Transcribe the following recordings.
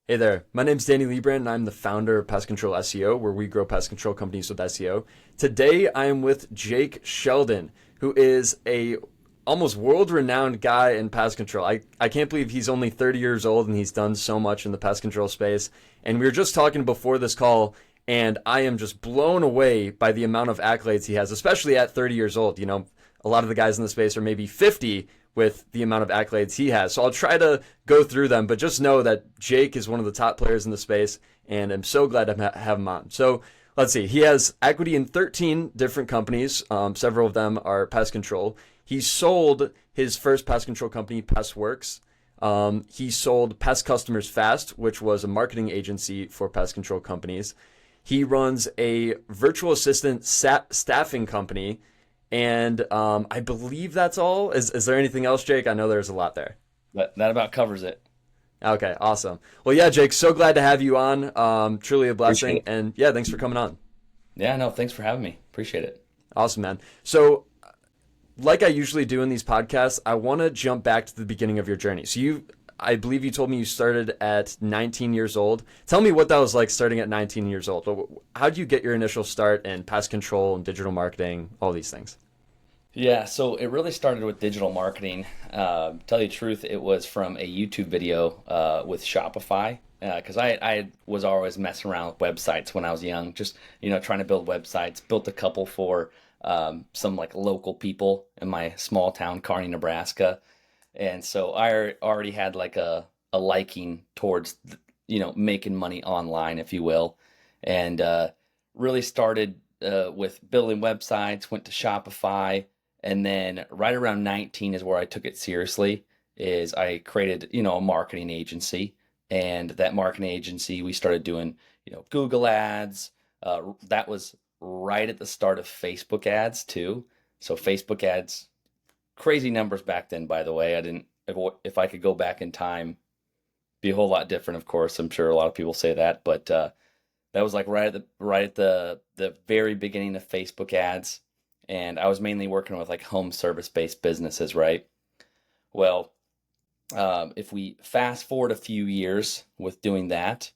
Hey there, my name's Danny Leibrandt, and I'm the founder of Pest Control SEO, where we grow pest control companies with SEO. Today, I am with Jake Sheldon, who is a almost world-renowned guy in pest control. I can't believe he's only 30 years old and he's done so much in the pest control space. And we were just talking before this call, and I am just blown away by the amount of accolades he has, especially at 30 years old. You know, a lot of the guys in the space are maybe 50 with the amount of accolades he has. So I'll try to go through them, but just know that Jake is one of the top players in the space, and I'm so glad to have him on. So let's see. He has equity in 13 different companies. Several of them are pest control. He sold his first pest control company, Pest Workx. He sold Pest Customers Fast, which was a marketing agency for pest control companies. He runs a virtual assistant staffing company. And I believe that's all. Is there anything else, Jake? I know there's a lot there. That about covers it. Okay, awesome. Well, yeah, Jake, so glad to have you on. Truly a Appreciate blessing. it. And yeah, thanks for coming on. Yeah, no, thanks for having me. Appreciate it. Awesome, man. So, like I usually do in these podcasts, I want to jump back to the beginning of your journey. So I believe you told me you started at 19 years old. Tell me what that was like starting at 19 years old. How did you get your initial start in pest control and digital marketing, all these things? Yeah, so it really started with digital marketing. Tell you the truth, it was from a YouTube video with Shopify. Because I was always messing around with websites when I was young, just trying to build websites. Built a couple for some like local people in my small town, Kearney, Nebraska. And so I already had like a liking towards, making money online, if you will. And really started with building websites, went to Shopify. And then right around 19 is where I took it seriously, is I created, a marketing agency. And that marketing agency, we started doing, Google ads. That was right at the start of Facebook ads too. So Facebook ads, crazy numbers back then, by the way. I didn't, if I could go back in time, be a whole lot different, of course. I'm sure a lot of people say that, but that was like right at the very beginning of Facebook ads. And I was mainly working with like home service based businesses, right? Well, if we fast forward a few years with doing that,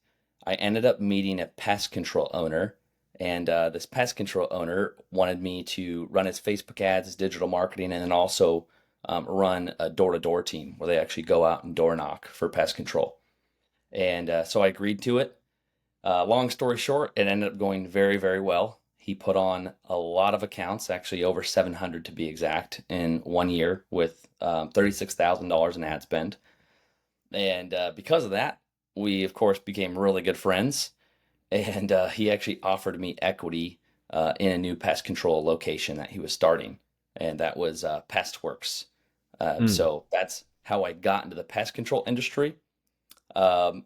I ended up meeting a pest control owner. And this pest control owner wanted me to run his Facebook ads, his digital marketing, and then also run a door-to-door team where they actually go out and door knock for pest control. And so I agreed to it. Long story short, it ended up going very, very well. He put on a lot of accounts, actually over 700 to be exact, in 1 year with $36,000 in ad spend. And because of that, we, of course, became really good friends. And he actually offered me equity in a new pest control location that he was starting. And that was Pest Workx. Hmm. So that's how I got into the pest control industry. Um,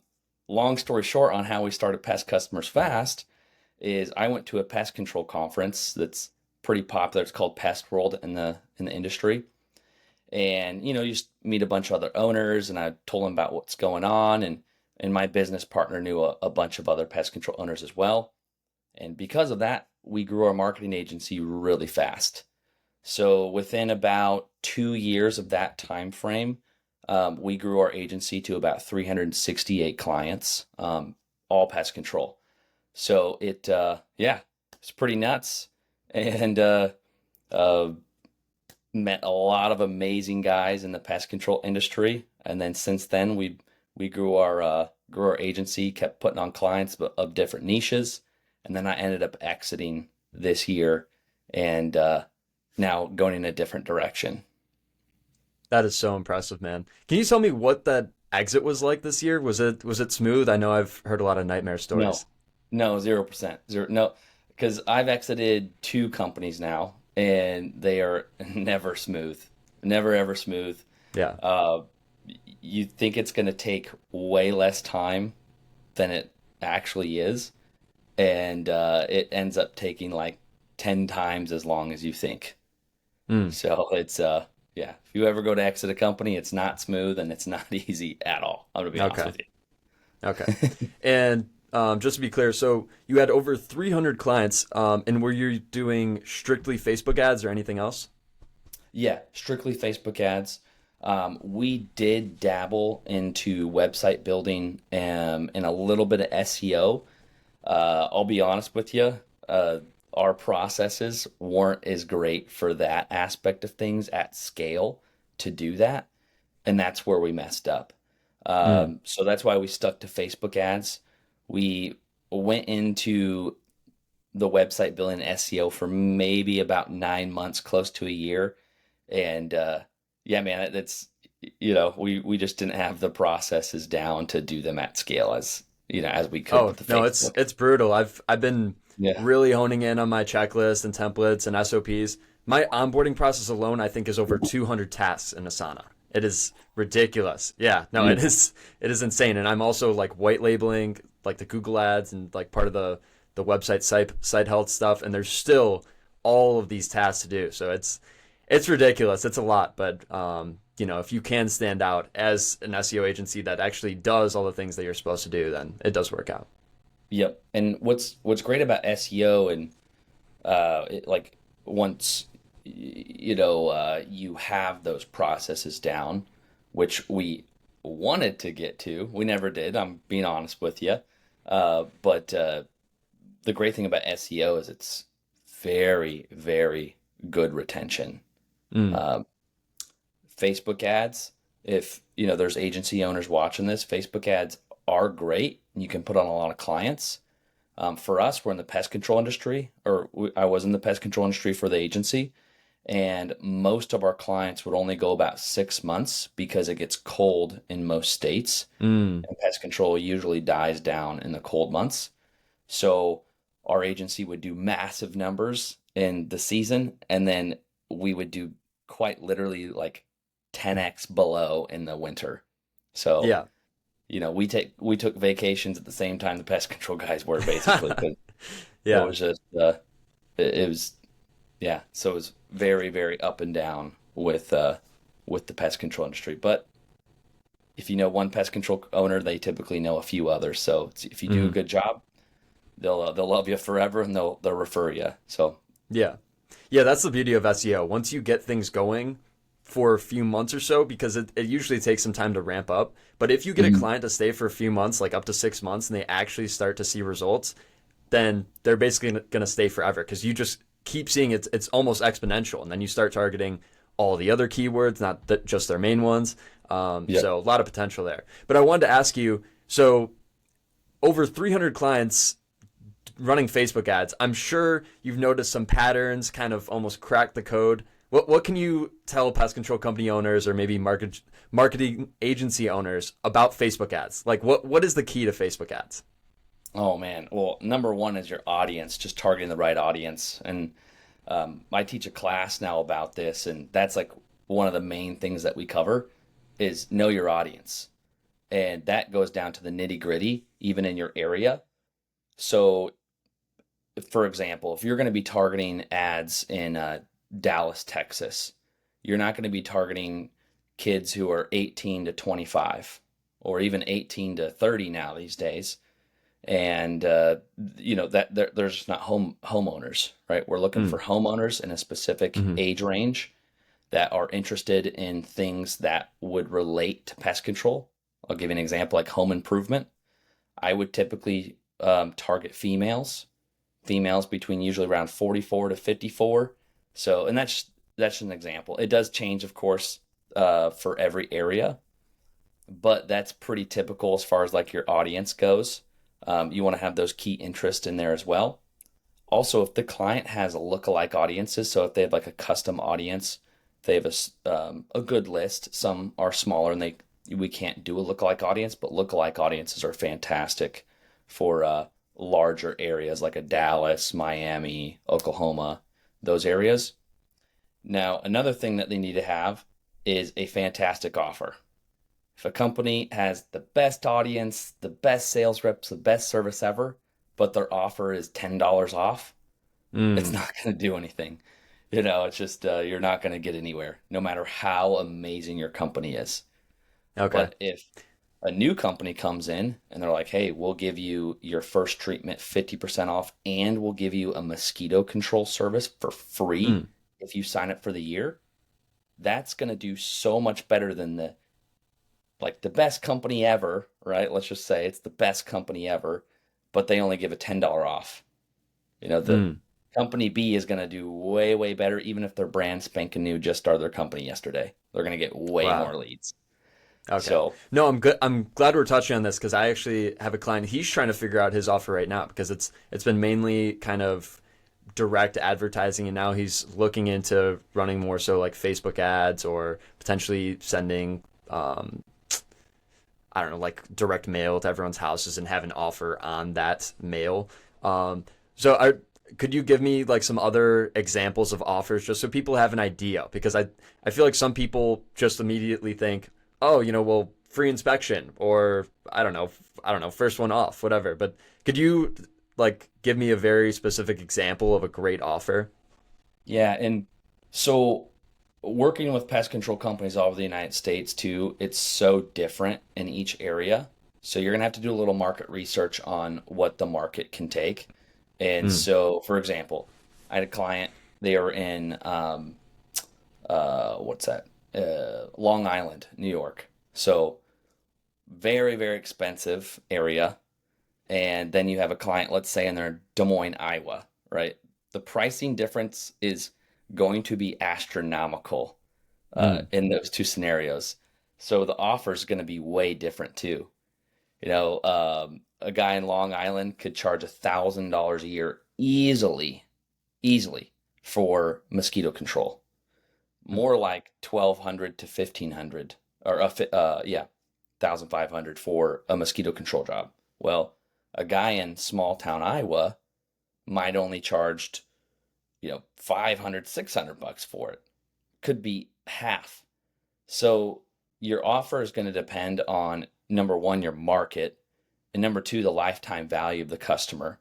Long story short on how we started Pest Customers Fast is I went to a pest control conference that's pretty popular. It's called Pest World in the industry. And you just meet a bunch of other owners, and I told them about what's going on, and my business partner knew a bunch of other pest control owners as well. And because of that, we grew our marketing agency really fast. So within about 2 years of that time frame, we grew our agency to about 368 clients, all pest control. So yeah, it's pretty nuts, and uh, met a lot of amazing guys in the pest control industry. And then since then, we grew our agency, kept putting on clients of different niches, and then I ended up exiting this year, and now going in a different direction. That is so impressive, man. Can you tell me what that exit was like this year? Was it smooth? I know I've heard a lot of nightmare No, stories. no, 0%. Zero, no, because I've exited two companies now, and they are never smooth, never ever smooth. Yeah. Uh, you think it's going to take way less time than it actually is, and it ends up taking like 10 times as long as you think. Hmm. So it's yeah, if you ever go to exit a company, it's not smooth and it's not easy at all. I'm gonna be honest Okay. with Okay. you. And just to be clear, so you had over 300 clients, and were you doing strictly Facebook ads or anything else? Yeah, strictly Facebook ads. We did dabble into website building and a little bit of SEO. I'll be honest with you, our processes weren't as great for that aspect of things at scale to do that, and that's where we messed up. Mm. So that's why we stuck to Facebook ads. We went into the website building SEO for maybe about 9 months, close to a year, and yeah, man, it's we just didn't have the processes down to do them at scale as we could Oh, with the no, it's Facebook. it's brutal. I've been Yeah. really honing in on my checklist and templates and SOPs. My onboarding process alone, I think, is over 200 tasks in Asana. It is ridiculous. Yeah, no, Yeah. it is insane. And I'm also like white labeling like the Google ads and like part of the website site health stuff, and there's still all of these tasks to do. So it's ridiculous. It's a lot, but if you can stand out as an SEO agency that actually does all the things that you're supposed to do, then it does work out. Yep. And what's great about SEO and like once you have those processes down, which we wanted to get to, we never did. I'm being honest with you. But the great thing about SEO is it's very, very good retention. Mm. Uh, Facebook ads, if there's agency owners watching this, Facebook ads are great. You can put on a lot of clients. For us, we're in the pest control industry, I was in the pest control industry for the agency, and most of our clients would only go about 6 months because it gets cold in most states, Mm. and pest control usually dies down in the cold months. So our agency would do massive numbers in the season, and then we would do quite literally like 10x below in the winter. So, Yeah. we took vacations at the same time the pest control guys were basically because it Yeah. was just it was yeah. So it was very very up and down with the pest control industry. But if you know one pest control owner, they typically know a few others. So if you do a Mhm. good job, they'll love you forever and they'll refer you. So Yeah. Yeah, that's the beauty of SEO. Once you get things going for a few months or so, because it usually takes some time to ramp up. But if you get a Mhm. client to stay for a few months, like up to 6 months, and they actually start to see results, then they're basically going to stay forever because you just keep seeing it's almost exponential. And then you start targeting all the other keywords, not just their main ones. Yeah. So a lot of potential there. But I wanted to ask you, so over 300 clients running Facebook ads, I'm sure you've noticed some patterns, kind of almost cracked the code. What can you tell pest control company owners or maybe marketing agency owners about Facebook ads? Like what is the key to Facebook ads? Oh man. Well, number one is your audience, just targeting the right audience. And I teach a class now about this, and that's like one of the main things that we cover is know your audience. And that goes down to the nitty gritty, even in your area. So, for example, if you're going to be targeting ads in Dallas, Texas, you're not going to be targeting kids who are 18 to 25 or even 18 to 30 now these days. And that there's just not homeowners, right? We're looking Mm. for homeowners in a specific Hmm. age range that are interested in things that would relate to pest control. I'll give you an example like home improvement. I would typically target females between usually around 44 to 54. So, and that's an example. It does change, of course, for every area, but that's pretty typical as far as like your audience goes. You want to have those key interests in there as well. Also, if the client has a lookalike audiences, so if they have like a custom audience, they have a good list. Some are smaller and we can't do a lookalike audience, but lookalike audiences are fantastic for larger areas like a Dallas, Miami, Oklahoma, those areas. Now, another thing that they need to have is a fantastic offer. If a company has the best audience, the best sales reps, the best service ever, but their offer is $10 off, it's Mm. not going to do anything. It's just you're not going to get anywhere, no matter how amazing your company is. Okay. But if a new company comes in and they're like, hey, we'll give you your first treatment 50% off and we'll give you a mosquito control service for free Mm. if you sign up for the year, that's going to do so much better than the best company ever, right? Let's just say it's the best company ever, but they only give a $10 off. The company B is going to do way, way better, even if their brand spanking new just started their company yesterday. They're going to get way Wow. more leads. Okay. So, No, I'm good. I'm glad we're touching on this because I actually have a client. He's trying to figure out his offer right now because it's been mainly kind of direct advertising, and now he's looking into running more so like Facebook ads or potentially sending I don't know, like direct mail to everyone's houses and have an offer on that mail. Could you give me like some other examples of offers just so people have an idea? Because I feel like some people just immediately think, oh, well, free inspection or I don't know, first one off, whatever. But could you like give me a very specific example of a great offer? yeah. And so, working with pest control companies all over the United States too, it's so different in each area. So, you're going to have to do a little market research on what the market can take. And Mm, so, for example, I had a client, they were in, what's that? Long Island, New York. So, very, very expensive area. And then you have a client, let's say, in their Des Moines, Iowa, right? The pricing difference is going to be astronomical mm, in those two scenarios. So the offer is going to be way different too. A guy in Long Island could charge $1,000 a year easily for mosquito control. mm. More like 1,200 to 1,500, or yeah, 1,500 for a mosquito control job. Well, a guy in small town Iowa might only charged 500, $600 for it. Could be half. So your offer is going to depend on number one, your market, and number two, the lifetime value of the customer.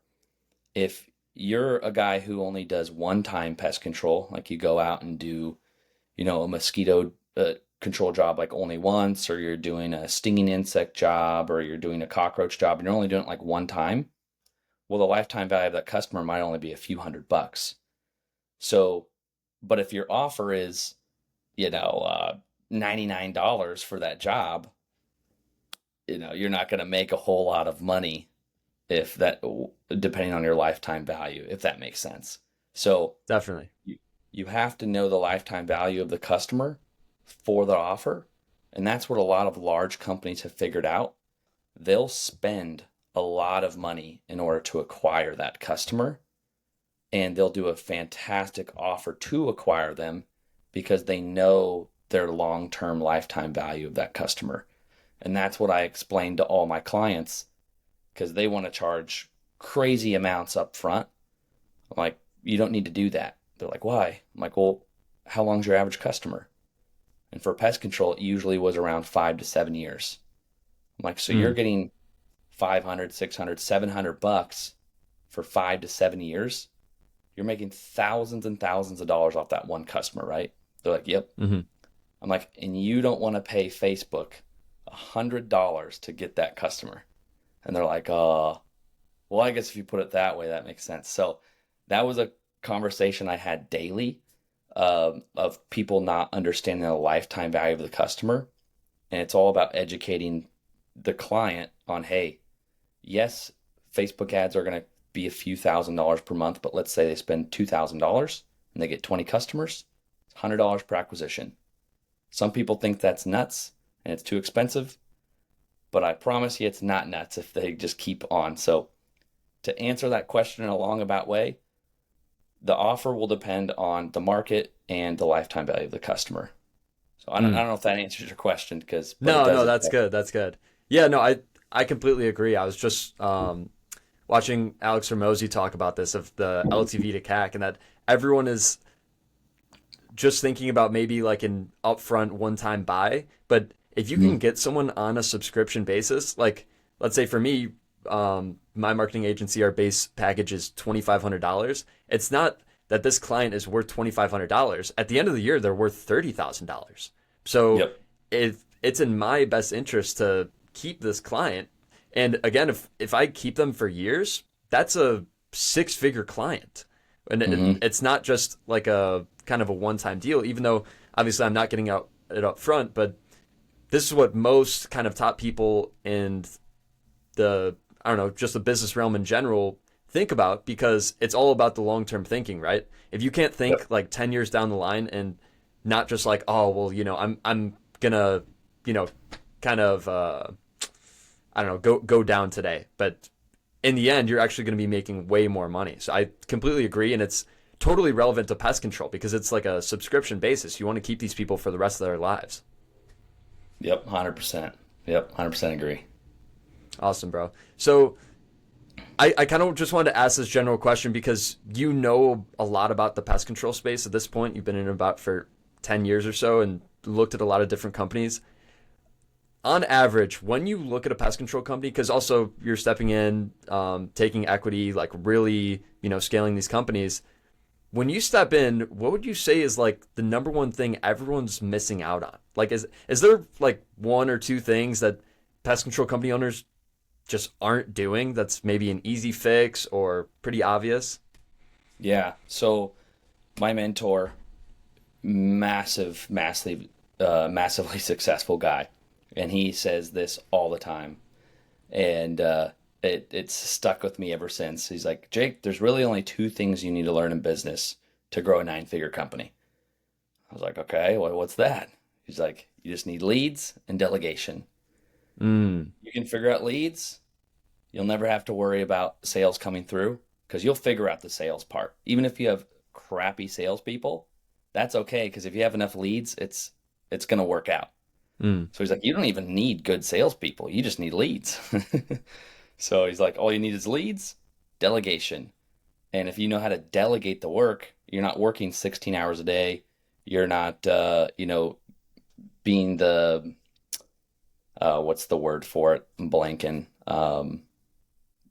If you're a guy who only does one-time pest control, like you go out and do, a mosquito control job like only once, or you're doing a stinging insect job, or you're doing a cockroach job, and you're only doing it like one time, well, the lifetime value of that customer might only be a few $100s. So, but if your offer is, $99 for that job, you're not going to make a whole lot of money if that, depending on your lifetime value, if that makes sense. So Definitely. you have to know the lifetime value of the customer for the offer. And that's what a lot of large companies have figured out. They'll spend a lot of money in order to acquire that customer, and they'll do a fantastic offer to acquire them because they know their long-term lifetime value of that customer. And that's what I explain to all my clients because they want to charge crazy amounts up front. I'm like, you don't need to do that. They're like, why? I'm like, well, how long's your average customer? And for pest control, it usually was around 5 to 7 years. I'm like, so you're Mm, getting 500, 600, $700 for 5 to 7 years. You're making thousands and thousands of dollars off that one customer, right? They're like, yep. mm-hmm. I'm like, and you don't want to pay Facebook $100 to get that customer. And they're like, oh, well, I guess if you put it that way, that makes sense. So that was a conversation I had daily of people not understanding the lifetime value of the customer. And it's all about educating the client on, hey, yes, Facebook ads are going to be a few $1,000s per month, but let's say they spend $2,000 and they get 20 customers, it's $100 per acquisition. Some people think that's nuts and it's too expensive, but I promise you it's not nuts if they just keep on. So to answer that question in a long about way, the offer will depend on the market and the lifetime value of the customer. So I don't know if that answers your question, but it No, does. no, that's good. That's good. Yeah, no, I completely agree. I was just watching Alex Ramosi talk about this of the LTV to CAC, and that everyone is just thinking about maybe like an upfront one-time buy. But if you can Mhm. get someone on a subscription basis, like let's say for me, my marketing agency, our base package is $2,500. It's not that this client is worth $2,500. At the end of the year, they're worth $30,000. So Yep. it's in my best interest to keep this client. And again, if I keep them for years, that's a six-figure client. And Hmm. it's not just like a kind of a one-time deal, even though obviously I'm not getting out it up front, but this is what most kind of top people in the, I don't know, just the business realm in general think about, because it's all about the long-term thinking, right? If you can't think Yep. like 10 years down the line and not just like, oh, well, I'm gonna, kind of, I don't know, go down today. But in the end, you're actually going to be making way more money. So I completely agree. And it's totally relevant to pest control because it's like a subscription basis. You want to keep these people for the rest of their lives. Yep. 100%. Yep. 100% agree. Awesome, bro. So I kind of just wanted to ask this general question because you know a lot about the pest control space at this point. You've been in it about for 10 years or so and looked at a lot of different companies. On average, when you look at a pest control company, because also you're stepping in, taking equity, like really, scaling these companies. When you step in, what would you say is like the number one thing everyone's missing out on? Like, is there like one or two things that pest control company owners just aren't doing that's maybe an easy fix or pretty obvious? Yeah. So my mentor, massively successful guy, and he says this all the time, and it's stuck with me ever since. He's like, Jake, there's really only two things you need to learn in business to grow a nine-figure company. I was like, okay, well, what's that? He's like, you just need leads and delegation. Mm. You can figure out leads, you'll never have to worry about sales coming through because you'll figure out the sales part. Even if you have crappy salespeople, that's okay because if you have enough leads, it's going to work out. Mm. So he's like, you don't even need good salespeople. You just need leads. So he's like, all you need is leads, delegation. And if you know how to delegate the work, you're not working 16 hours a day. You're not, being the, what's the word for it? I'm blanking.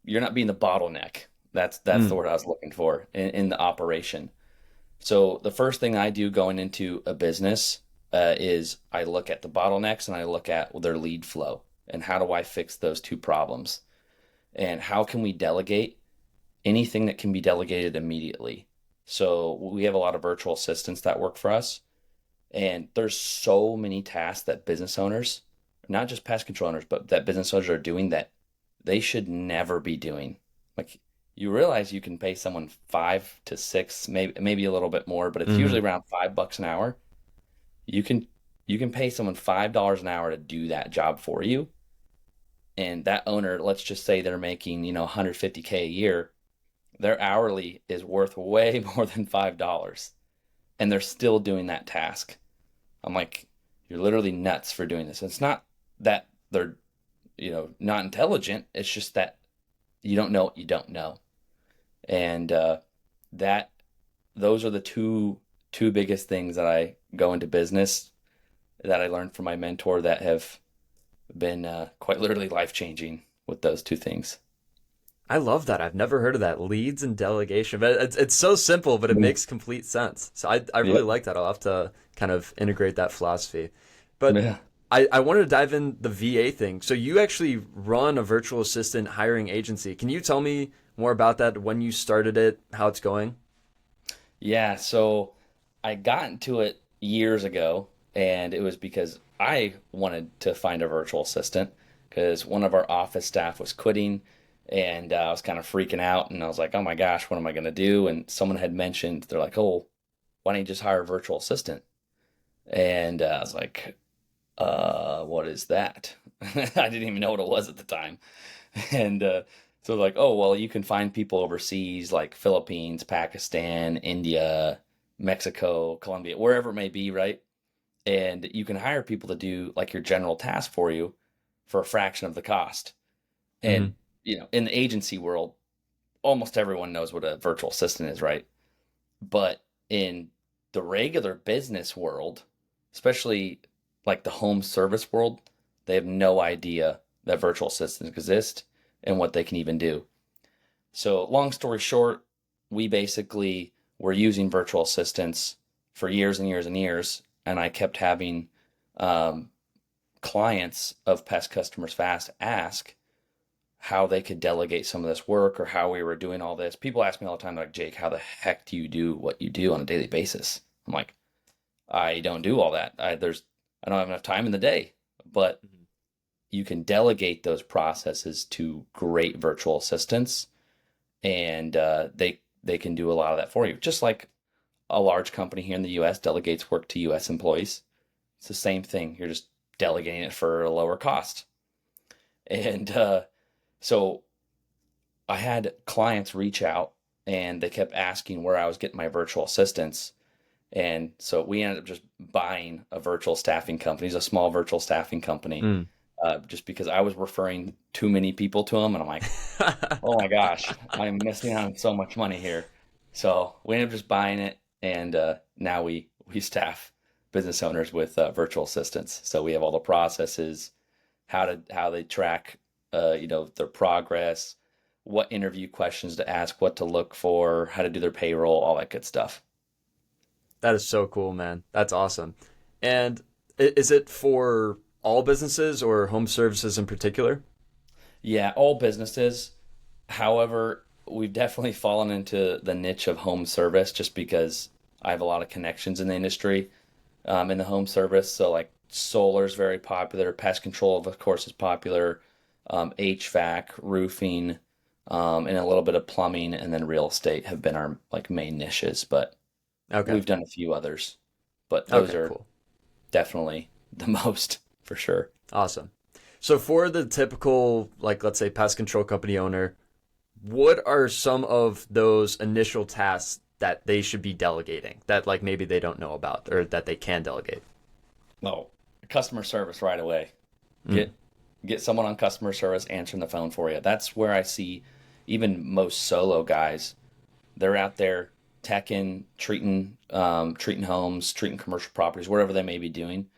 You're not being the bottleneck. That's the Mm. word I was looking for in the operation. So the first thing I do going into a business is I look at the bottlenecks and I look at their lead flow and how do I fix those two problems and how can we delegate anything that can be delegated immediately. So we have a lot of virtual assistants that work for us, and there's so many tasks that business owners, not just pest control owners, but that business owners are doing that they should never be doing. Like you realize you can pay someone 5 to 6, maybe a little bit more, but it's Mm. usually around $5 an hour. You can you can pay someone $5 an hour to do that job for you. And that owner, let's just say they're making, 150K a year, their hourly is worth way more than $5. And they're still doing that task. I'm like, you're literally nuts for doing this. It's not that they're, not intelligent. It's just that you don't know what you don't know. And that those are the two biggest things that I go into business that I learned from my mentor that have been quite literally life changing with those two things. I love that. I've never heard of that. Leads and delegation. But it's so simple, but it Yeah. makes complete sense. So I really Yep. like that. I'll have to kind of integrate that philosophy. But Yeah. I wanted to dive in the VA thing. So you actually run a virtual assistant hiring agency. Can you tell me more about that, when you started it, how it's going? Yeah. So I got into it years ago, and it was because I wanted to find a virtual assistant because one of our office staff was quitting, and I was kind of freaking out. And I was like, oh my gosh, what am I going to do? And someone had mentioned, they're like, oh, why don't you just hire a virtual assistant? And I was like, what is that? I didn't even know what it was at the time. And so like, oh, well, you can find people overseas like Philippines, Pakistan, India, Mexico, Colombia, wherever it may be, right? And you can hire people to do like your general task for you for a fraction of the cost. And, Hmm. in the agency world, almost everyone knows what a virtual assistant is, right? But in the regular business world, especially like the home service world, they have no idea that virtual assistants exist and what they can even do. So, long story short, we basically were using virtual assistants for years and years and years, and I kept having um, clients of Pest Customers Fast ask how they could delegate some of this work or how we were doing all this. People ask me all the time, like, Jake, how the heck do you do what you do on a daily basis? I'm like, I don't do all that. I don't have enough time in the day. But Mhm. you can delegate those processes to great virtual assistants, and they can do a lot of that for you. Just like a large company here in the U.S. delegates work to U.S. employees. It's the same thing. You're just delegating it for a lower cost. And so I had clients reach out and they kept asking where I was getting my virtual assistants. And so we ended up just buying a virtual staffing company, it's a small virtual staffing company, Mm. just because I was referring too many people to them. And I'm like, oh my gosh, I'm missing out on so much money here. So we ended up just buying it. And now we staff business owners with virtual assistants. So we have all the processes, how they track, their progress, what interview questions to ask, what to look for, how to do their payroll, all that good stuff. That is so cool, man. That's awesome. And is it for all businesses or home services in particular? Yeah, all businesses. However, we've definitely fallen into the niche of home service just because I have a lot of connections in the industry, in the home service. So like solar is very popular. Pest control, of course, is popular. HVAC, roofing, and a little bit of plumbing, and then real estate have been our like main niches. But Okay. we've done a few others, but those Okay, are cool. definitely the most for sure. Awesome. So for the typical, like, let's say pest control company owner, what are some of those initial tasks that they should be delegating that like maybe they don't know about or that they can delegate? No, customer service right away. Mm. Get get someone on customer service answering the phone for you. That's where I see even most solo guys. They're out there teching, treating homes, treating commercial properties, whatever they may be doing,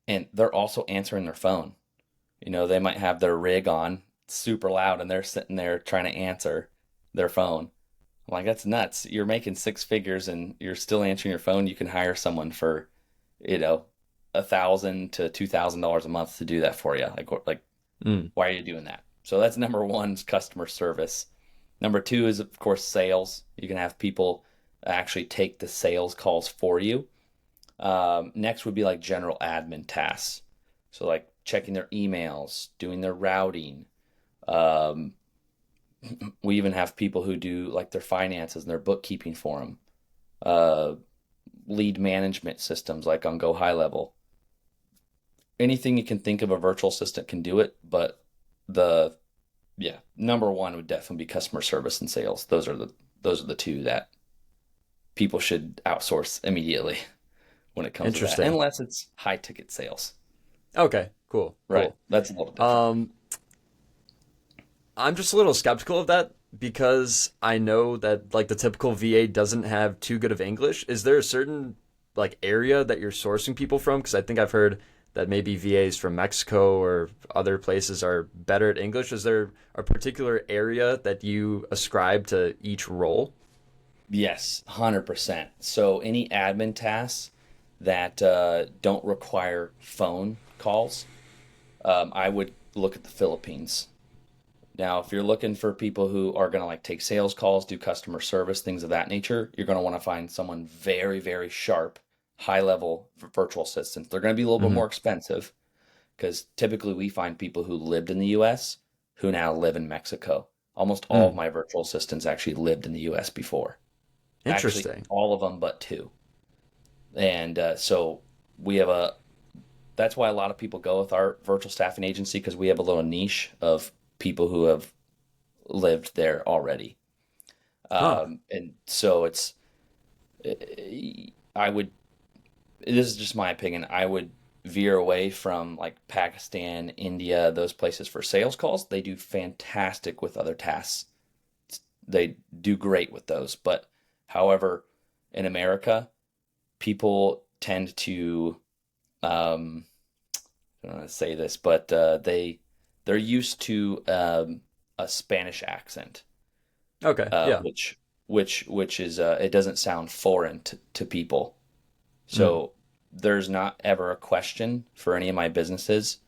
and they're also answering their phone. They might have their rig on super loud, and they're sitting there trying to answer their phone. I'm like, that's nuts. You're making six figures and you're still answering your phone. You can hire someone for, you know, $1,000 to $2,000 a month to do that for you. Like, Mm. why are you doing that? So that's number one is customer service. Number two is, of course, sales. You can have people actually take the sales calls for you. Next would be like general admin tasks. So like checking their emails, doing their routing. Um, we even have people who do like their finances and their bookkeeping for them. Uh, Lead management systems like on Go High Level. Anything you can think of, a virtual assistant can do it, but the yeah, number one would definitely be customer service and sales. Those are the two that people should outsource immediately when it comes to that, Interesting. unless it's high ticket sales. Okay, cool, Right. cool. That's a little different. Um, I'm just a little skeptical of that because I know that like the typical VA doesn't have too good of English. Is there a certain like area that you're sourcing people from? Because I think I've heard that maybe VAs from Mexico or other places are better at English. Is there a particular area that you ascribe to each role? Yes, 100%. So any admin tasks that don't require phone calls, I would look at the Philippines. Now, if you're looking for people who are going to like take sales calls, do customer service, things of that nature, you're going to want to find someone very, very sharp, high level virtual assistants. They're going to be a little bit Hmm. more expensive because typically we find people who lived in the US who now live in Mexico. Almost all of Mm. my virtual assistants actually lived in the US before. Actually, Interesting. all of them but two. And so we have a, that's why a lot of people go with our virtual staffing agency because we have a little niche of people who have lived there already. Huh. And so I would, this is just my opinion, I would veer away from like Pakistan, India, those places for sales calls. They do fantastic with other tasks. They do great with those. But however, in America, people tend to, um, I don't want to say this, but they're used to a Spanish accent, Okay. Yeah. which which is it doesn't sound foreign to people. Mm. So there's not ever a question for any of my businesses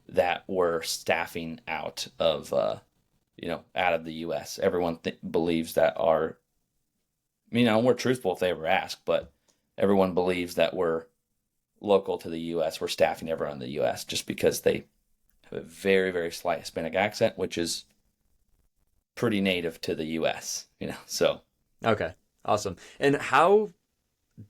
that we're staffing out of the U.S. Everyone believes that we're truthful if they ever ask, but everyone believes that we're local to the U.S. We're staffing everyone in the U.S. just because they have a very, very slight Hispanic accent, which is pretty native to the U.S., so. Okay, awesome. And how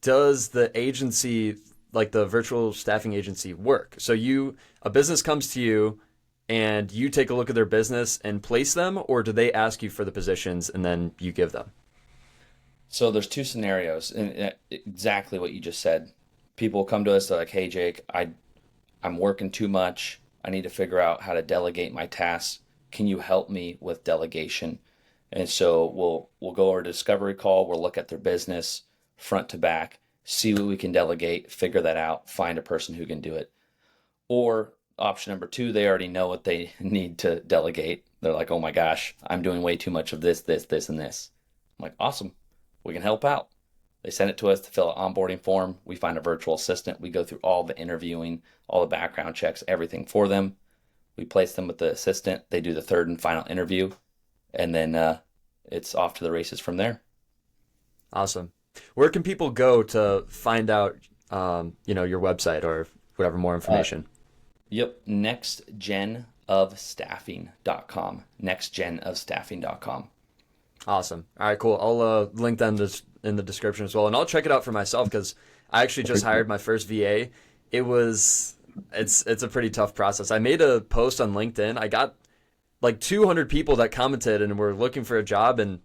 does the agency, like the virtual staffing agency, work? So a business comes to you and you take a look at their business and place them, or do they ask you for the positions and then you give them? So there's two scenarios, and exactly what you just said. People come to us, they're like, "Hey, Jake, I'm working too much. I need to figure out how to delegate my tasks. Can you help me with delegation?" And so we'll go over a discovery call. We'll look at their business front to back, see what we can delegate, figure that out, find a person who can do it. Or option number two, they already know what they need to delegate. They're like, "Oh my gosh, I'm doing way too much of this, this, and this." I'm like, "Awesome. We can help out." They send it to us to fill an onboarding form. We find a virtual assistant. We go through all the interviewing, all the background checks, everything for them. We place them with the assistant. They do the third and final interview, and then it's off to the races from there. Awesome. Where can people go to find out, your website or whatever more information? Yep, nextgenofstaffing.com. Nextgenofstaffing.com. Awesome. All right, cool. I'll link them in the description as well, and I'll check it out for myself because I actually just hired my first VA. It's a pretty tough process. I made a post on LinkedIn. I got like 200 people that commented and were looking for a job, and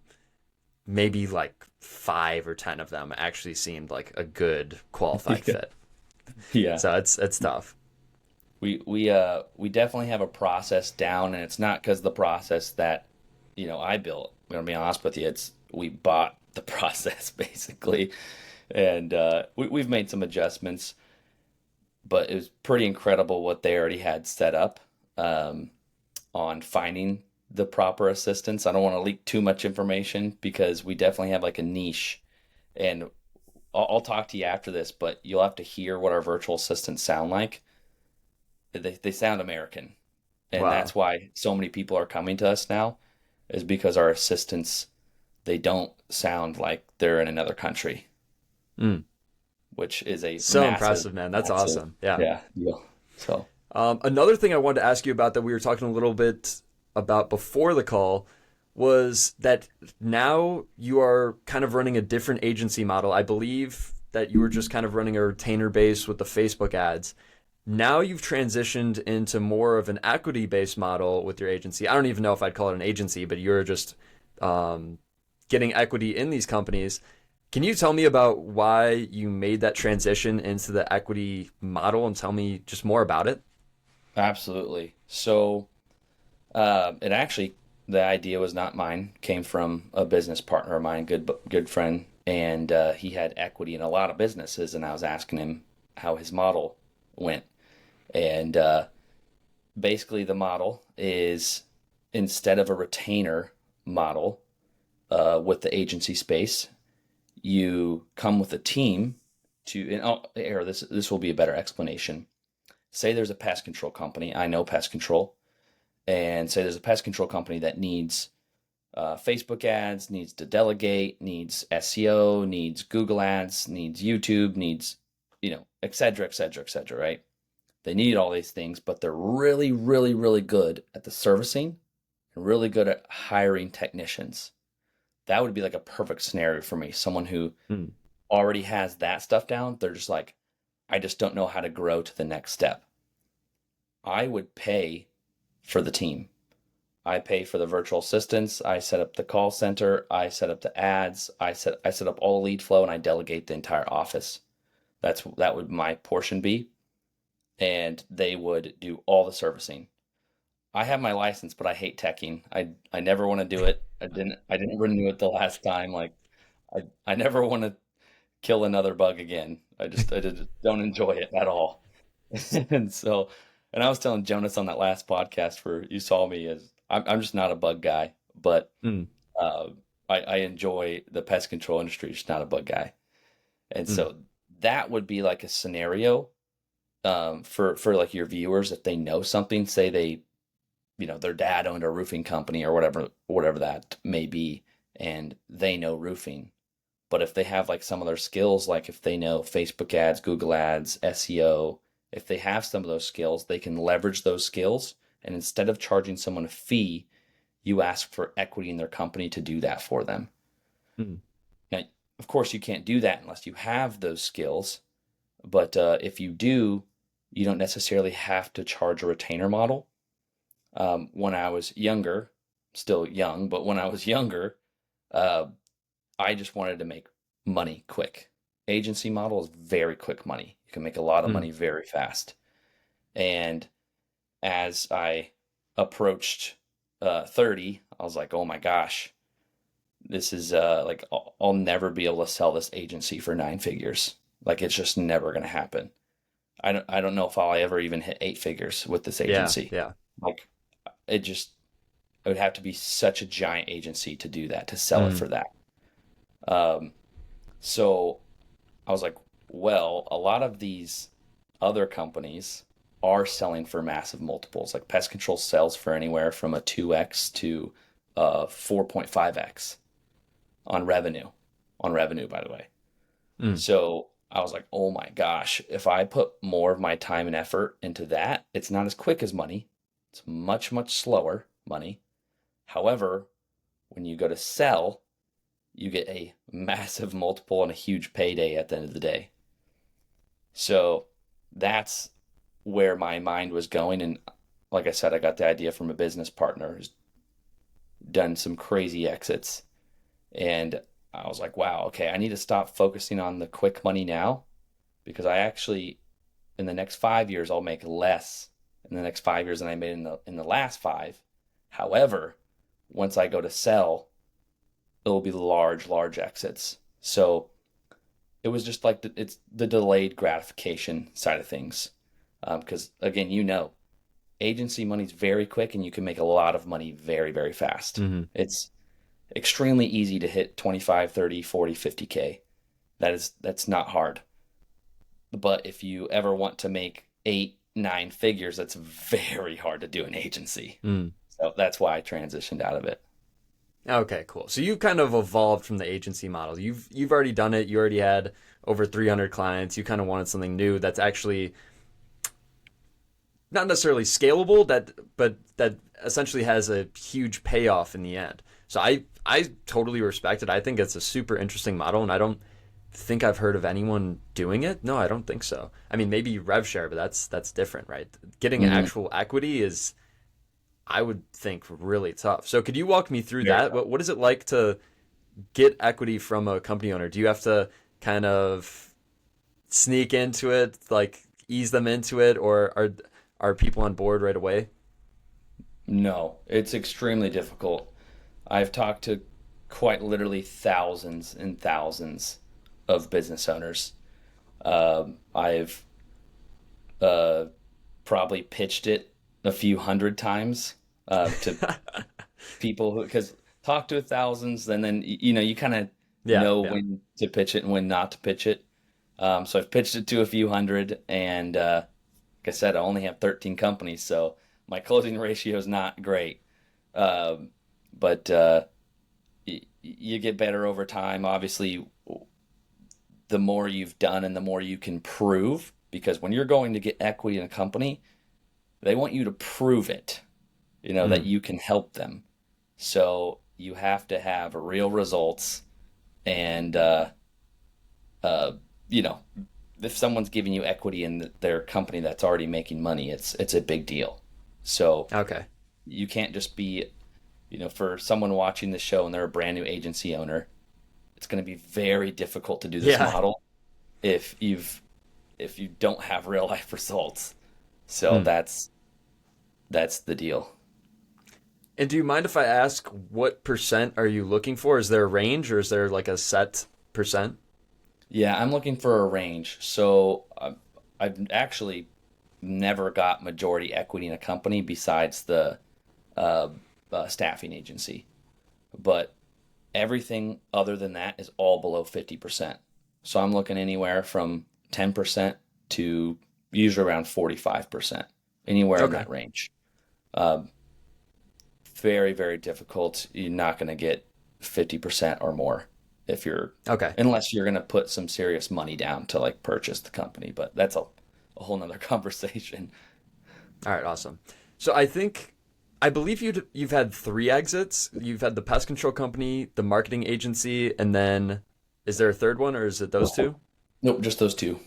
maybe like 5 or 10 of them actually seemed like a good qualified fit. Yeah. So it's tough. We definitely have a process down, and it's not because the process that I built. I'm gonna be honest with you. We bought the process basically, and we've made some adjustments, but it was pretty incredible what they already had set up on finding the proper assistance. I don't want to leak too much information because we definitely have like a niche, and I'll talk to you after this, but you'll have to hear what our virtual assistants sound like. They sound American, and Wow. that's why so many people are coming to us now, is because our assistants, they don't sound like they're in another country, which is a So massive, impressive, man. That's massive, awesome. Yeah. yeah, deal. So Another thing I wanted to ask you about that we were talking a little bit about before the call was that now you are kind of running a different agency model. I believe that you were just kind of running a retainer base with the Facebook ads. Now you've transitioned into more of an equity-based model with your agency. I don't even know if I'd call it an agency, but you're just getting equity in these companies. Can you tell me about why you made that transition into the equity model and tell me just more about it? absolutely. So it actually, the idea was not mine. Came from a business partner of mine, good friend, and he had equity in a lot of businesses, and I was asking him how his model went. And basically, the model is, instead of a retainer model with the agency space, you come with a team to. And this will be a better explanation. Say there's a pest control company. I know pest control, and say there's a pest control company that needs Facebook ads, needs to delegate, needs SEO, needs Google ads, needs YouTube, needs et cetera, et cetera, et cetera, right? They need all these things, but they're really, really, really good at the servicing and really good at hiring technicians. That would be like a perfect scenario for me. Someone who already has that stuff down. They're just like, I just don't know how to grow to the next step. I would pay for the team. I pay for the virtual assistants. I set up the call center. I set up the ads. I set up all the lead flow, and I delegate the entire office. That would my portion be. And they would do all the servicing. I have my license, but I hate teching. I never want to do it. I didn't renew it the last time. Like I never want to kill another bug again. I just don't enjoy it at all. And so, and I was telling Jonas on that last podcast where you saw me, as I'm just not a bug guy, but I enjoy the pest control industry, just not a bug guy. And so that would be like a scenario for like your viewers, if they know something, say they, their dad owned a roofing company or whatever that may be, and they know roofing. But if they have like some of their skills, like if they know Facebook ads, Google ads, SEO, if they have some of those skills, they can leverage those skills. And instead of charging someone a fee, you ask for equity in their company to do that for them. Mm. Now, of course, you can't do that unless you have those skills. But if you do, you don't necessarily have to charge a retainer model. When I was younger, still young, but when I was younger, uh, I just wanted to make money quick. Agency model is very quick money. You can make a lot of Mm. money very fast. And as I approached 30, I was like, oh my gosh, this is like I'll never be able to sell this agency for 9 figures. Like it's just never going to happen. I don't know if I'll ever even hit 8 figures with this Yeah, agency. yeah. Like it would have to be such a giant agency to do that, to sell it Mm. for that. Um, so I was like, well, a lot of these other companies are selling for massive multiples. Like pest control sells for anywhere from a 2x to 4.5x on revenue. On revenue, by the way. Mm. So I was like, oh my gosh, if I put more of my time and effort into that, it's not as quick as money. It's much, much slower money. However, when you go to sell, you get a massive multiple and a huge payday at the end of the day. So that's where my mind was going. And like I said, I got the idea from a business partner who's done some crazy exits. And I was like, wow, okay, I need to stop focusing on the quick money now because I actually, in the next 5 years, I'll make less in the next 5 years than I made in the last five. However, once I go to sell, it will be large, large exits. So it was just like it's the delayed gratification side of things. Because again, agency money's very quick and you can make a lot of money very, very fast. Mm-hmm. It's extremely easy to hit 25, 30, 40, 50K. That's not hard. But if you ever want to make 8, 9 figures, that's very hard to do in agency. Mm. So that's why I transitioned out of it. Okay, cool. So you kind of evolved from the agency model. You've already done it. You already had over 300 clients. You kind of wanted something new that's actually not necessarily scalable, but that essentially has a huge payoff in the end. So I totally respect it. I think it's a super interesting model, and I don't think I've heard of anyone doing it. No, I don't think so. I mean, maybe rev share, but that's different, right? Getting Mm-hmm. actual equity is, I would think, really tough. So could you walk me through Very that? tough. What is it like to get equity from a company owner? Do you have to kind of sneak into it, like ease them into it, or are people on board right away? No, it's extremely difficult. I've talked to quite literally thousands and thousands of business owners. I've uh, probably pitched it a few hundred times to people who, because talk to thousands, and then you kind of Yeah, know yeah. when to pitch it and when not to pitch it. So I've pitched it to a few hundred, and like I said, I only have 13 companies, so my closing ratio is not great. Um, but you get better over time. Obviously, the more you've done and the more you can prove, because when you're going to get equity in a company, they want you to prove it, that Mm. you can help them. So you have to have real results. And, uh, you know, if someone's giving you equity in their company that's already making money, it's a big deal. So Okay. you can't just be, for someone watching the show and they're a brand new agency owner, it's going to be very difficult to do this Yeah. model if you don't have real life results. So Mm. that's the deal. And do you mind if I ask what percent are you looking for? Is there a range or is there like a set percent? Yeah, I'm looking for a range. So I've actually never got majority equity in a company besides the uh, staffing agency. But everything other than that is all below 50%. So I'm looking anywhere from 10% to usually around 45%, anywhere in Okay. that range. Uh, Very, very difficult. You're not going to get 50% or more. if you're, Okay. unless you're going to put some serious money down to like purchase the company, but that's a whole nother conversation. All right, awesome. So I believe you've had three exits. You've had the pest control company, the marketing agency, and then is there a third one or is it those two? Nope, just those two.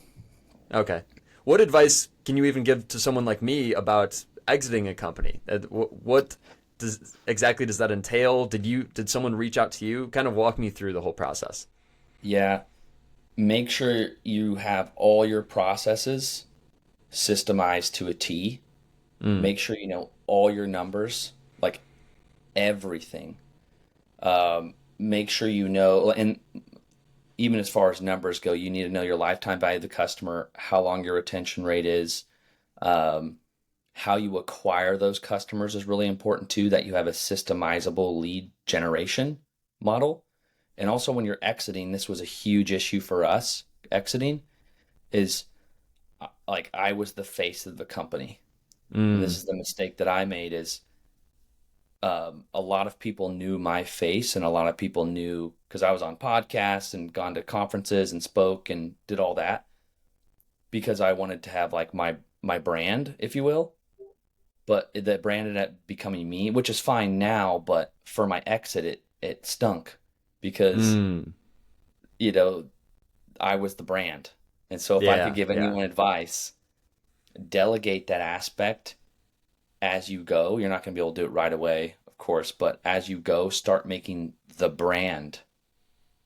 Okay. What advice can you even give to someone like me about exiting a company? What exactly does that entail? Did someone reach out to you? Kind of walk me through the whole process. Yeah, make sure you have all your processes systemized to a T. Mm. Make sure you know all your numbers, like everything. Make sure you know, and even as far as numbers go, you need to know your lifetime value of the customer, how long your retention rate is, um, how you acquire those customers is really important too, that you have a systemizable lead generation model. And also when you're exiting, this was a huge issue for us exiting, is like I was the face of the company. And this Mm. is the mistake that I made is a lot of people knew my face and a lot of people knew because I was on podcasts and gone to conferences and spoke and did all that because I wanted to have like my brand, if you will. But that brand ended up becoming me, which is fine now, but for my exit it stunk because, Mm. you know, I was the brand. And so if I could Yeah, give yeah. anyone advice, delegate that aspect as you go. You're not going to be able to do it right away, of course, but as you go, start making the brand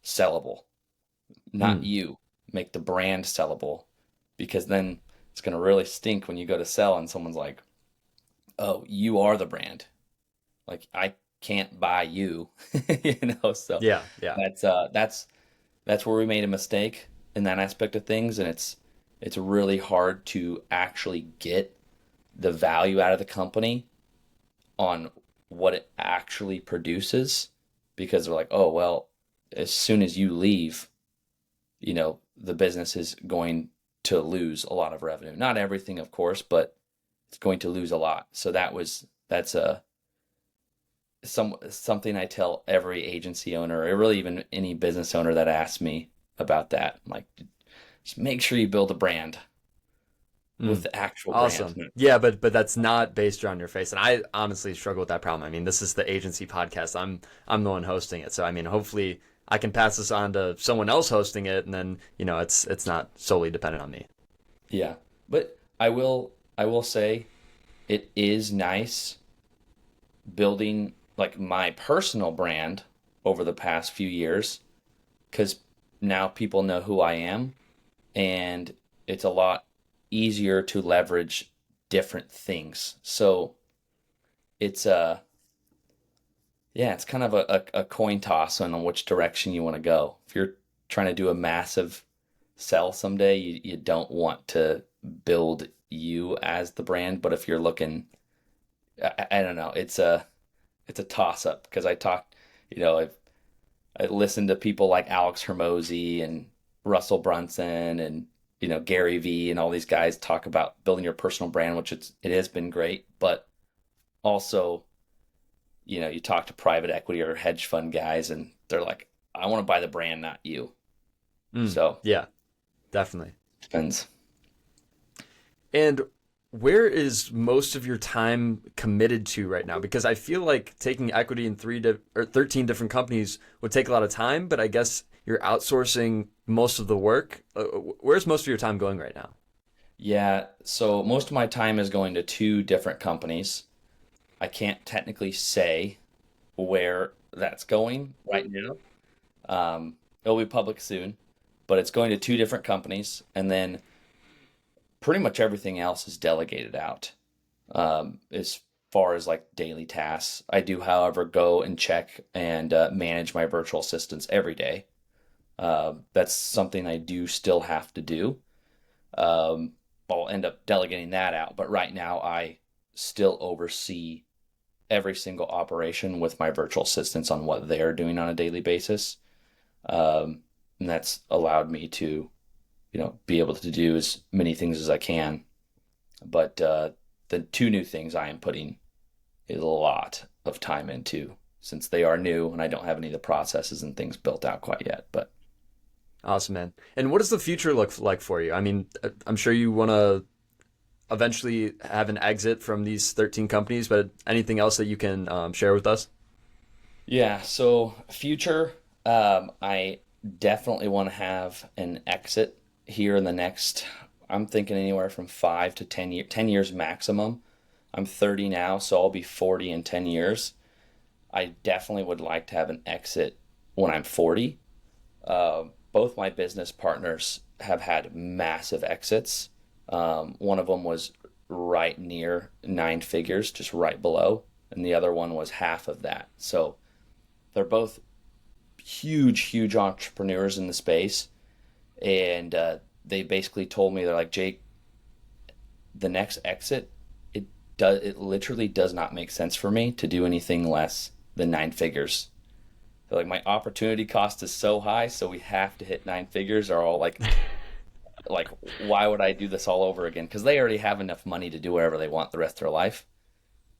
sellable, not Mm. you. Make the brand sellable because then it's going to really stink when you go to sell and someone's like, "Oh, you are the brand." Like I can't buy you, so Yeah, yeah. that's uh that's that's where we made a mistake in that aspect of things, and it's really hard to actually get the value out of the company on what it actually produces because they're like, oh, well, as soon as you leave, the business is going to lose a lot of revenue. Not everything, of course, but it's going to lose a lot. So that's something I tell every agency owner, or really even any business owner that asks me about that. I'm like, just make sure you build a brand with Mm. the actual brand. Awesome. Yeah, but that's not based around your face. And I honestly struggle with that problem. I mean, this is the agency podcast. I'm the one hosting it. So I mean, hopefully I can pass this on to someone else hosting it and then, it's not solely dependent on me. Yeah, but I will say it is nice building like my personal brand over the past few years because now people know who I am and it's a lot easier to leverage different things. So it's yeah, it's kind of a coin toss on which direction you want to go. If you're trying to do a massive sell someday, you don't want to build you as the brand. But if you're looking, I don't know, it's a toss up because I talked, I listened to people like Alex Hermosi and Russell Brunson and Gary Vee and all these guys talk about building your personal brand, which it has been great, but also you talk to private equity or hedge fund guys and they're like, I want to buy the brand, not you. Mm. So Yeah, definitely. depends. And where is most of your time committed to right now? Because I feel like taking equity in 13 different companies would take a lot of time, but I guess you're outsourcing most of the work. Where's most of your time going right now? Yeah, so most of my time is going to two different companies. I can't technically say where that's going right now. It'll be public soon, but it's going to two different companies, and then pretty much everything else is delegated out. As far as like daily tasks, I do, however, go and check and manage my virtual assistants every day. That's something I do still have to do. Um, I'll end up delegating that out, but right now I still oversee every single operation with my virtual assistants on what they're doing on a daily basis. And that's allowed me to, be able to do as many things as I can. But the two new things I am putting a lot of time into. since they are new and I don't have any of the processes and things built out quite yet. But Awesome, man. And what does the future look like for you? I mean, I'm sure you want to eventually have an exit from these 13 companies, but anything else that you can share with us? yeah, so future, I definitely want to have an exit here in the next, I'm thinking anywhere from 5 to 10 years maximum. I'm 30 now, so I'll be 40 in 10 years. I definitely would like to have an exit when I'm 40. Both my business partners have had massive exits. One of them was right near 9 figures, just right below, and the other one was half of that. So they're both huge, huge entrepreneurs in the space, and they basically told me, they're like, Jake, the next exit, it literally does not make sense for me to do anything less than 9 figures. They're like, my opportunity cost is so high, so we have to hit 9 figures, or all like why would I do this all over again? Because they already have enough money to do whatever they want the rest of their life.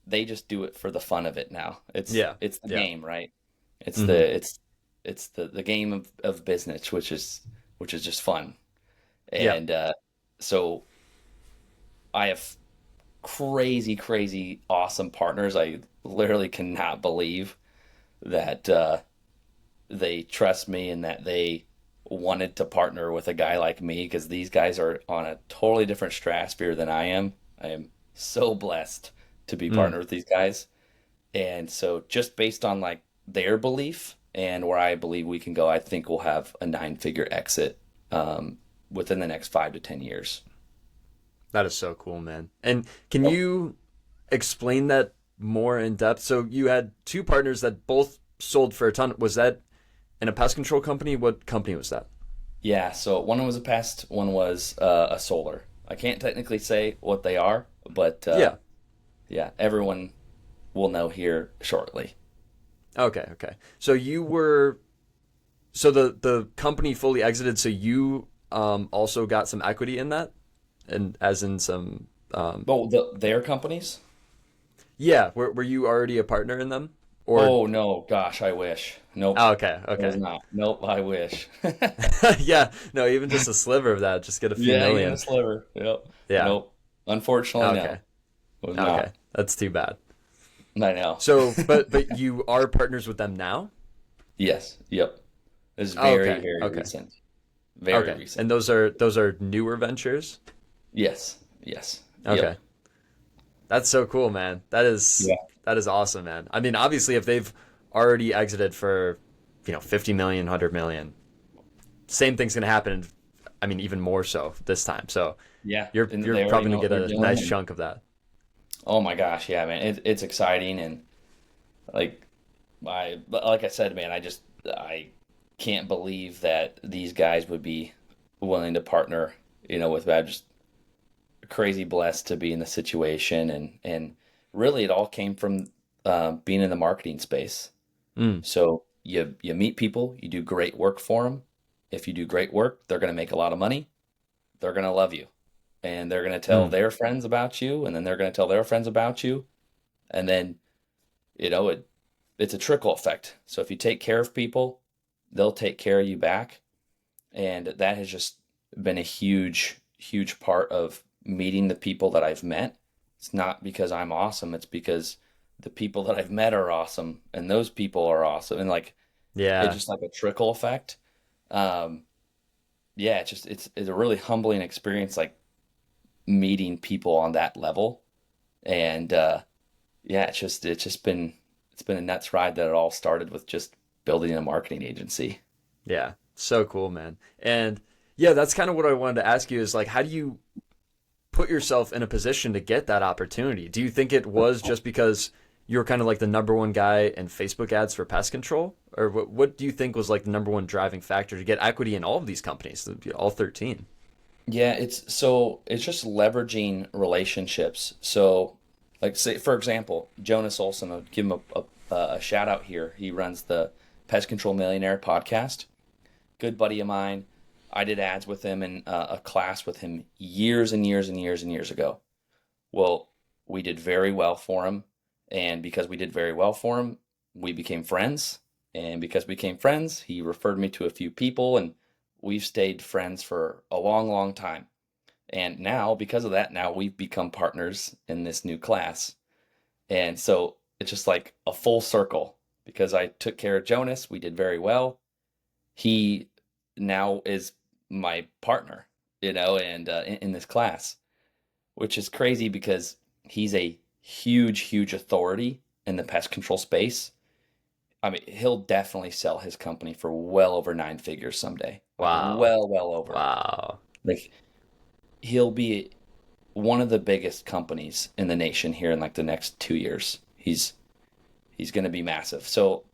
They just do it for the fun of it now. It's the game, right? It's Hmm. the game of business, which is just fun. Yeah. And so I have crazy, crazy, awesome partners. I literally cannot believe that they trust me and that they wanted to partner with a guy like me, because these guys are on a totally different stratosphere than I am. I am so blessed to be Mm. partnered with these guys. And so just based on like their belief and where I believe we can go, I think we'll have a 9 figure exit within the next 5 to 10 years. That is so cool, man. And can Oh, you explain that more in depth? So you had two partners that both sold for a ton. Was that in a pest control company? What company was that? yeah. So one was a pest, one was a solar. I can't technically say what they are, but Yeah. yeah, everyone will know here shortly. Okay. Okay. So you were so the company fully exited. So you also got some equity in that, and as in some Oh, their companies? yeah. Were you already a partner in them? Or Oh no, gosh, I wish. Nope, oh, okay. I was Okay. not. Nope, I wish. Yeah. No. Even just a sliver of that. Just get a few Yeah, even a million. sliver. Yep. Yeah. Nope. Unfortunately, no. Okay. Was Okay. not. That's too bad. I know. So, but you are partners with them now? Yes. Yep. This is very, Okay, very okay, recent. Very okay. recent. And those are newer ventures? Yes. Yes. Okay. Yep. That's so cool, man. Yeah. That is awesome, man. I mean, obviously if they've already exited for, 50 million, 100 million, same thing's going to happen, I mean, even more so this time. So, Yeah. And you're they already probably know going what to they're get a doing. nice And chunk of that. oh my gosh, yeah, man. It's exciting, and like like I said, man, I can't believe that these guys would be willing to partner, with me. I'm just crazy blessed to be in the situation, and really it all came from being in the marketing space. Mm, So you meet people, you do great work for them. If you do great work, they're going to make a lot of money. They're going to love you, and they're going to tell mm, their friends about you, and then they're going to tell their friends about you, and then it's a trickle effect. So if you take care of people, they'll take care of you back. And that has just been a huge, huge part of meeting the people that I've met. It's not because I'm awesome, it's because the people that I've met are awesome and those people are awesome. And like it's yeah. just like a trickle effect. Um, yeah, it's a really humbling experience, like meeting people on that level. And yeah, it's been a nuts ride that it all started with just building a marketing agency. Yeah. So cool, man. And yeah, that's kind of what I wanted to ask you is like, how do you put yourself in a position to get that opportunity? Do you think it was just because you're kind of like the number one guy in Facebook ads for pest control? Or what do you think was like the number one driving factor to get equity in all of these companies, all 13? Yeah, it's just leveraging relationships. So, like say for example, Jonas Olson, I'll give him a shout out here. He runs the Pest Control Millionaire podcast. Good buddy of mine. I did ads with him in a class with him years and years and years and years ago. Well, we did very well for him, and because we did very well for him, we became friends. And because we became friends, he referred me to a few people, and we've stayed friends for a long, long time. And now, because of that, now we've become partners in this new class. And so it's just like a full circle because I took care of Jonas. We did very well. He now is my partner, and in this class, which is crazy because he's a huge, huge authority in the pest control space. I mean, he'll definitely sell his company for well over 9 figures someday. Like Wow. well over. Wow. Like he'll be one of the biggest companies in the nation here in like the next 2 years. He's going to be massive. So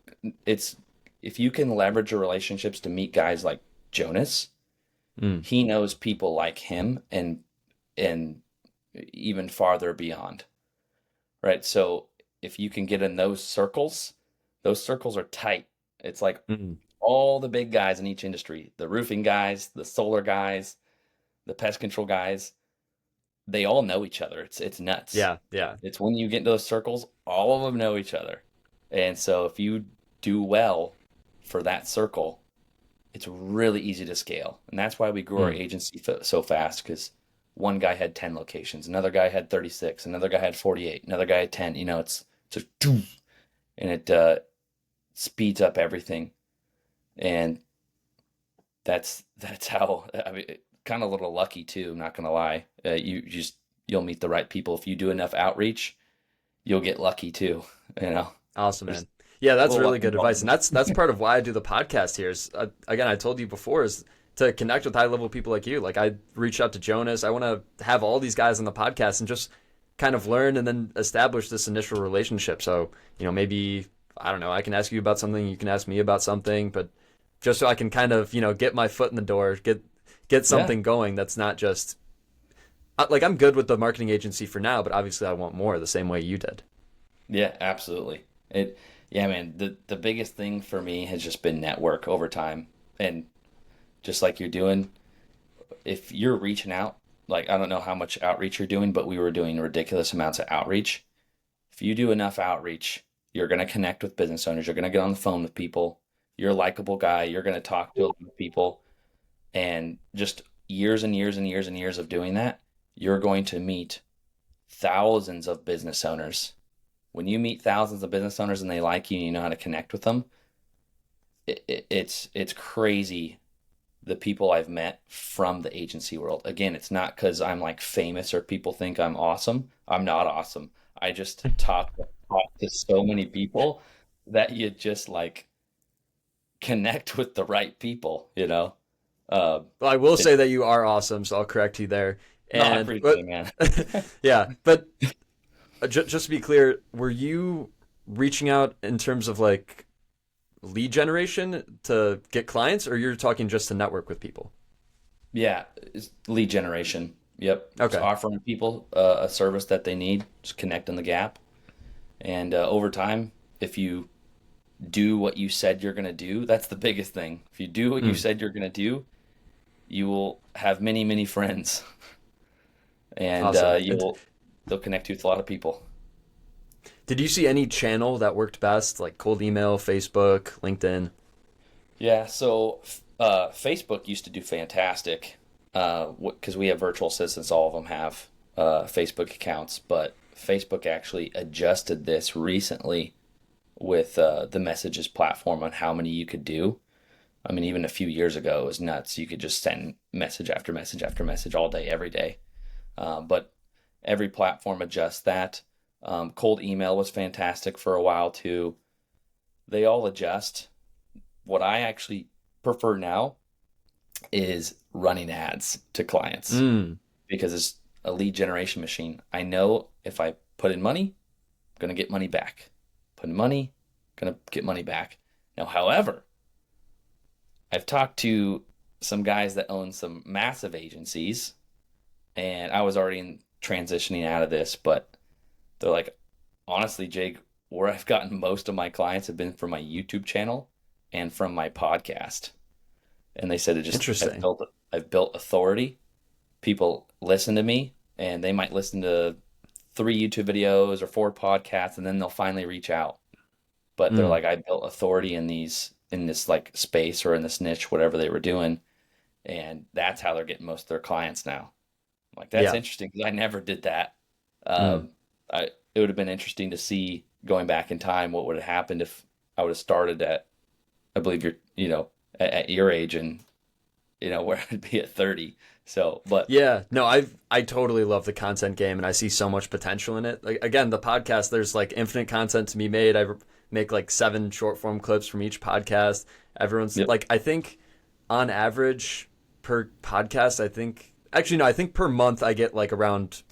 it's if you can leverage your relationships to meet guys like Jonas, he knows people like him and even farther beyond. Right? So if you can get in those circles are tight. It's like all the big guys in each industry, the roofing guys, the solar guys, the pest control guys, they all know each other. It's nuts. Yeah. Yeah. It's when you get into those circles, all of them know each other. And so if you do well for that circle, it's really easy to scale. And that's why we grew our agency so fast, because one guy had 10 locations, another guy had 36, another guy had 48, another guy had 10. It's just, and it speeds up everything. And that's how, I mean, kind of a little lucky too. I'm not going to lie. You'll meet the right people. If you do enough outreach, you'll get lucky too. Awesome, man. Yeah, that's really good advice. And that's part of why I do the podcast here is, again, I told you before, is to connect with high level people like you. Like I reached out to Jonas. I want to have all these guys on the podcast and just kind of learn and then establish this initial relationship. So, maybe, I don't know, I can ask you about something, you can ask me about something, but just so I can kind of, get my foot in the door, get something going that's not just, like I'm good with the marketing agency for now, but obviously I want more the same way you did. Yeah, absolutely. Yeah, man, the biggest thing for me has just been network over time. And just like you're doing, if you're reaching out, like I don't know how much outreach you're doing, but we were doing ridiculous amounts of outreach. If you do enough outreach, you're going to connect with business owners. You're going to get on the phone with people. You're a likable guy. You're going to talk to a lot of people. And just years and years and years and years of doing that, you're going to meet thousands of business owners. When you meet thousands of business owners and they like you and you know how to connect with them, it's crazy the people I've met from the agency world. Again, it's not because I'm like famous or people think I'm awesome. I'm not awesome. I just talk to so many people that you just like connect with the right people, Well, I will say that you are awesome, so I'll correct you there. No, I appreciate it, man. Yeah, but just to be clear, were you reaching out in terms of like lead generation to get clients, or you're talking just to network with people? Yeah, it's lead generation. Yep. Okay. Just offering people a service that they need, just connecting the gap. And over time, if you do what you said you're going to do, that's the biggest thing. If you do what you said you're going to do, you will have many, many friends. And Awesome. they'll connect you with a lot of people. Did you see any channel that worked best, like cold email, Facebook, LinkedIn? Yeah, so Facebook used to do fantastic because we have virtual assistants. All of them have Facebook accounts, but Facebook actually adjusted this recently with the messages platform on how many you could do. I mean, even a few years ago, it was nuts. You could just send message after message after message all day, every day. But every platform adjusts that. Cold email was fantastic for a while too. They all adjust. What I actually prefer now is running ads to clients because it's a lead generation machine. I know if I put in money, I'm going to get money back. Put in money, going to get money back. Now, however, I've talked to some guys that own some massive agencies, and I was already transitioning out of this, but they're like, honestly, Jake, where I've gotten most of my clients have been from my YouTube channel and from my podcast. And they said Interesting. I've built authority. People listen to me, and they might listen to 3 YouTube videos or 4 podcasts, and then they'll finally reach out. but they're Mm. like, I built authority in this like space or in this niche, whatever they were doing, and that's how they're getting most of their clients now. I'm like, that's Yeah. interesting because I never did that. Mm. Um, it would have been interesting to see going back in time what would have happened if I would have started at, I believe you're, at your age, and where I'd be at 30. So, but Yeah, no, I totally love the content game and I see so much potential in it. Like again, the podcast, there's like infinite content to be made. Make like 7 short form clips from each podcast. Everyone's yep, like, I think on average per podcast, I think actually no, I think per month I get like around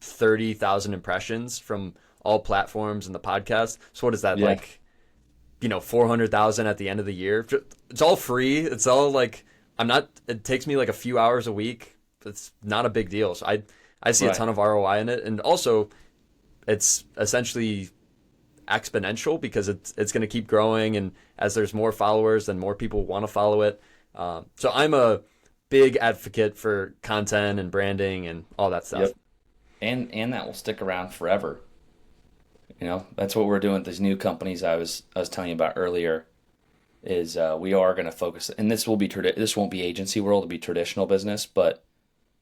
30,000 impressions from all platforms in the podcast. So what is that yeah, like? 400,000 at the end of the year. It's all free. It's all like I'm not. It takes me like a few hours a week. It's not a big deal. So I see a right, ton of ROI in it, and also it's essentially exponential because it's going to keep growing, and as there's more followers, then more people want to follow it. So I'm a big advocate for content and branding and all that stuff. yep, and that will stick around forever. That's what we're doing with these new companies I was telling you about earlier. Is we are going to focus, and this won't be agency world, it'll be traditional business, but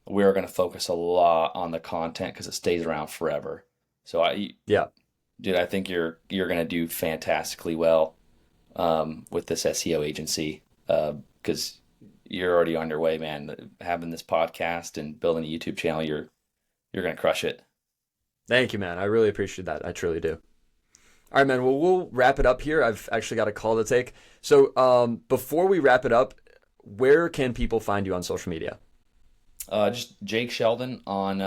we are going to focus a lot on the content because it stays around forever. So Yeah. dude, I think you're going to do fantastically well with this SEO agency because you're already on your way, man. Having this podcast and building a YouTube channel, you're going to crush it. Thank you, man. I really appreciate that. I truly do. All right, man. Well, we'll wrap it up here. I've actually got a call to take. So, before we wrap it up, where can people find you on social media? Just Jake Sheldon on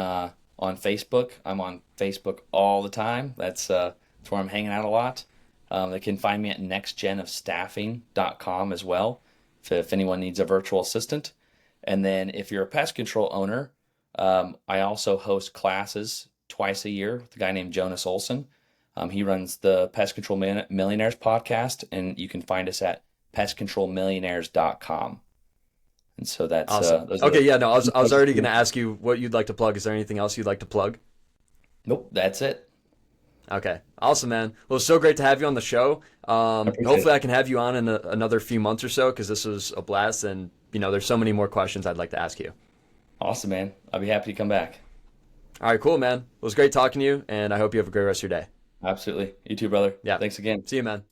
Facebook. I'm on Facebook all the time. That's where I'm hanging out a lot. They can find me at nextgenofstaffing.com as well if anyone needs a virtual assistant. And then if you're a pest control owner, I also host classes twice a year with a guy named Jonas Olson. He runs the Pest Control Millionaires podcast, and you can find us at pestcontrolmillionaires.com. And so Awesome. those are Okay, the yeah, no, two I was already places. going to ask you what you'd like to plug. Is there anything else you'd like to plug? Nope, that's it. Okay, awesome, man. Well, it's so great to have you on the show. I appreciate Hopefully, it. I can have you on in another few months or so because this was a blast, and there's so many more questions I'd like to ask you. Awesome, man. I'll be happy to come back. All right, cool, man. It was great talking to you, and I hope you have a great rest of your day. Absolutely. You too, brother. Yeah. Thanks again. See you, man.